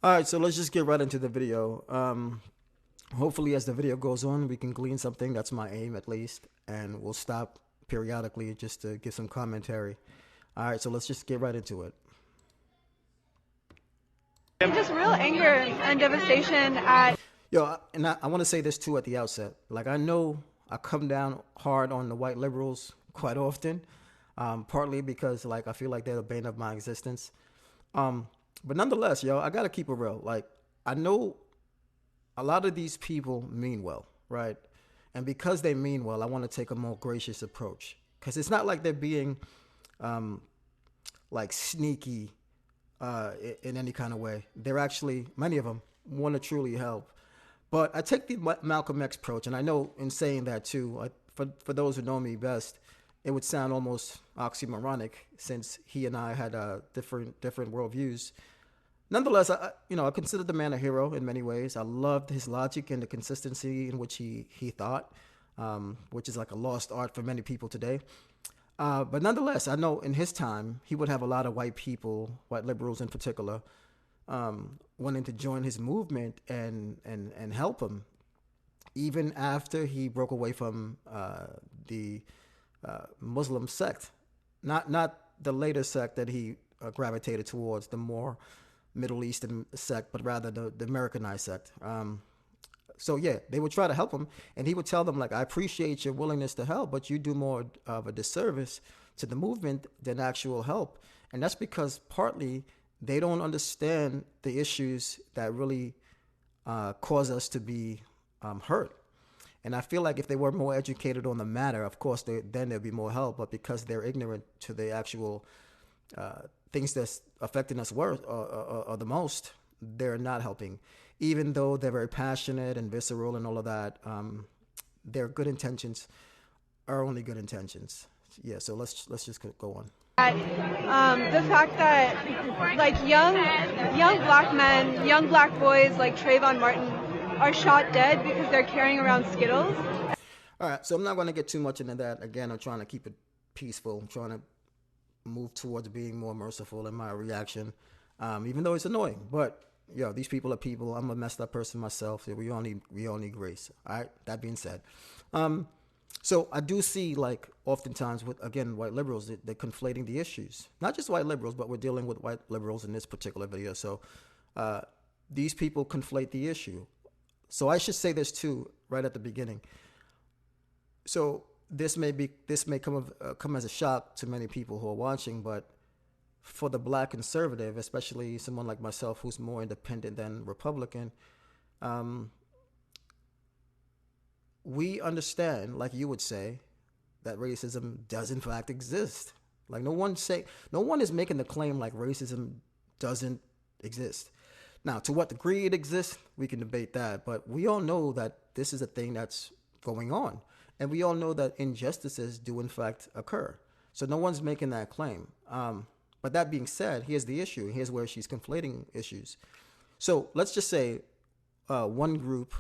All right, so let's just get right into the video. Hopefully, as the video goes on, we can glean something. That's my aim, at least, and we'll stop periodically just to give some commentary. All right, so let's just get right into it. Just real anger and devastation at. Yo, and I want to say this too at the outset. Like, I know I come down hard on the white liberals quite often, partly because like I feel like they're the bane of my existence. Um, but nonetheless, yo, I gotta keep it real. Like, I know a lot of these people mean well, right? And because they mean well, I want to take a more gracious approach because it's not like they're being um, like sneaky in any kind of way. They're actually, many of them want to truly help. But I take the Malcolm X approach, and I know in saying that too, for those who know me best, it would sound almost oxymoronic since he and I had different worldviews. Nonetheless, I consider the man a hero in many ways. I loved his logic and the consistency in which he thought, which is like a lost art for many people today. But nonetheless, I know in his time he would have a lot of white people, white liberals in particular, wanting to join his movement and help him, even after he broke away from the Muslim sect, not the later sect that he gravitated towards, the more Middle Eastern sect, but rather the Americanized sect. So yeah, they would try to help him, and he would tell them like, "I appreciate your willingness to help, but you do more of a disservice to the movement than actual help." And that's because partly they don't understand the issues that really cause us to be hurt. And I feel like if they were more educated on the matter, of course, then there'd be more help. But because they're ignorant to the actual things that's affecting us worse or the most, they're not helping. Even though they're very passionate and visceral and all of that, their good intentions are only good intentions. Yeah, so let's just go on. The fact that like young black men, young black boys like Trayvon Martin are shot dead because they're carrying around Skittles. All right, so I'm not going to get too much into that. Again, I'm trying to keep it peaceful. I'm trying to move towards being more merciful in my reaction, even though it's annoying. But yo, these people are people. I'm a messed up person myself. We all need grace. All right. That being said, so I do see like oftentimes with again white liberals they're conflating the issues. Not just white liberals, but we're dealing with white liberals in this particular video. So these people conflate the issue. So I should say this too right at the beginning. So this may come as a shock to many people who are watching, but for the black conservative, especially someone like myself who's more independent than Republican, um, we understand, like you would say, that racism does in fact exist. Like no one is making the claim like racism doesn't exist. Now, to what degree it exists, we can debate that, but we all know that this is a thing that's going on. And we all know that injustices do in fact occur. So no one's making that claim. But that being said, here's the issue. Here's where she's conflating issues. So let's just say one group,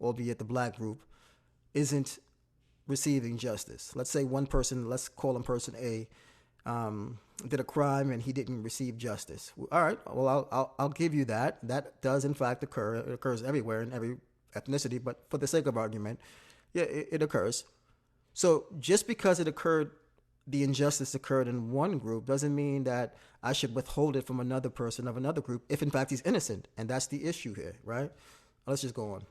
albeit the black group, isn't receiving justice. Let's say one person, let's call him person A, did a crime and he didn't receive justice. All right, well, I'll give you that. That does in fact occur. It occurs everywhere in every ethnicity, but for the sake of argument, yeah, it occurs. So just because it occurred, the injustice occurred in one group doesn't mean that I should withhold it from another person of another group if in fact he's innocent. And that's the issue here, right? Let's just go on.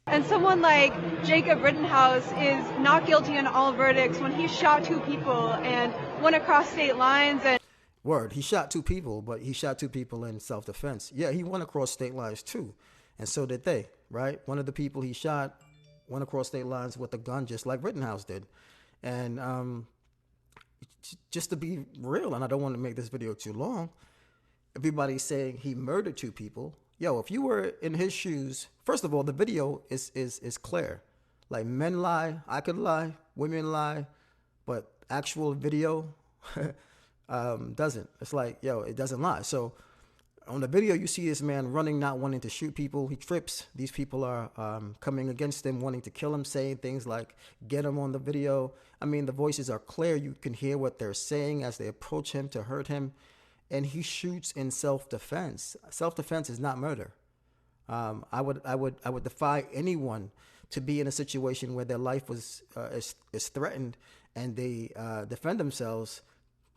And someone like Jacob Rittenhouse is not guilty in all verdicts when he shot two people and went across state lines and. Word, he shot two people, but he shot two people in self-defense. Yeah, he went across state lines too. And so did they, right? One of the people he shot went across state lines with a gun just like Rittenhouse did. And just to be real, and I don't want to make this video too long, everybody's saying he murdered two people. Yo, if you were in his shoes, first of all, the video is clear. Like, men lie, I could lie, women lie, but actual video doesn't. It's like, yo, it doesn't lie. So on the video, you see this man running, not wanting to shoot people. He trips. These people are coming against him, wanting to kill him, saying things like, get him on the video. I mean, the voices are clear. You can hear what they're saying as they approach him to hurt him. and he shoots in self-defense. Self-defense is not murder. I would defy anyone to be in a situation where their life is threatened and they defend themselves,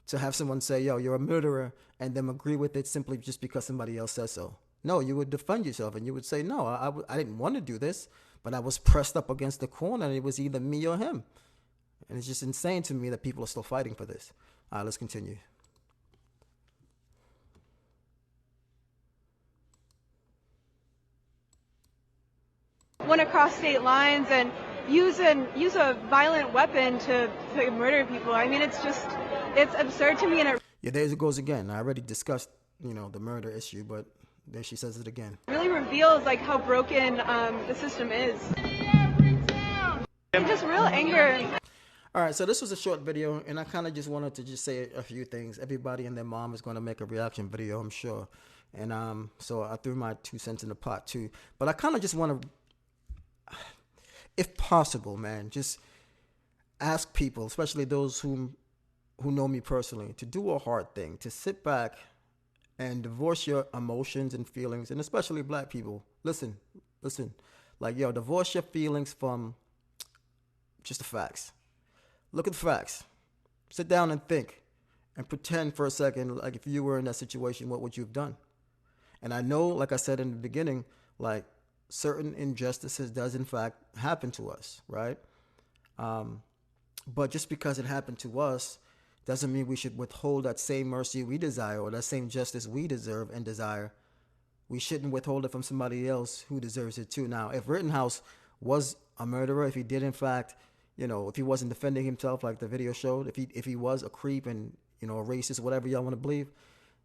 to have someone say, "Yo, you're a murderer," and them agree with it simply just because somebody else says so. No, you would defend yourself and you would say, "No, I didn't want to do this, but I was pressed up against the corner and it was either me or him." And it's just insane to me that people are still fighting for this. All right, let's continue. Went across state lines and use a violent weapon to murder people. I mean, it's absurd to me, and it Yeah, there it goes again. I already discussed, the murder issue, but there she says it again. really reveals like how broken the system is. And just real anger. All right, so this was a short video, and I kind of just wanted to just say a few things. Everybody and their mom is going to make a reaction video, I'm sure. And so I threw my 2 cents in the pot too. But I kind of just want to, if possible, man, just ask people, especially those who know me personally, to do a hard thing, to sit back and divorce your emotions and feelings, and especially black people. Listen, like, yo, divorce your feelings from just the facts. Look at the facts. Sit down and think and pretend for a second, like if you were in that situation, what would you have done? And I know, like I said in the beginning, like certain injustices does in fact happen to us, right? But just because it happened to us doesn't mean we should withhold that same mercy we desire or that same justice we deserve and desire. We shouldn't withhold it from somebody else who deserves it too. Now, if Rittenhouse was a murderer, if he did in fact, if he wasn't defending himself like the video showed, if he was a creep and a racist, whatever y'all want to believe,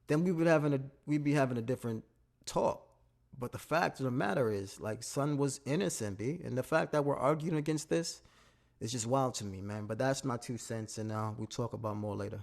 then we'd be having a different talk. But the fact of the matter is, like, son was innocent, B, and the fact that we're arguing against this is just wild to me, man. But that's my 2 cents, and we'll talk about more later.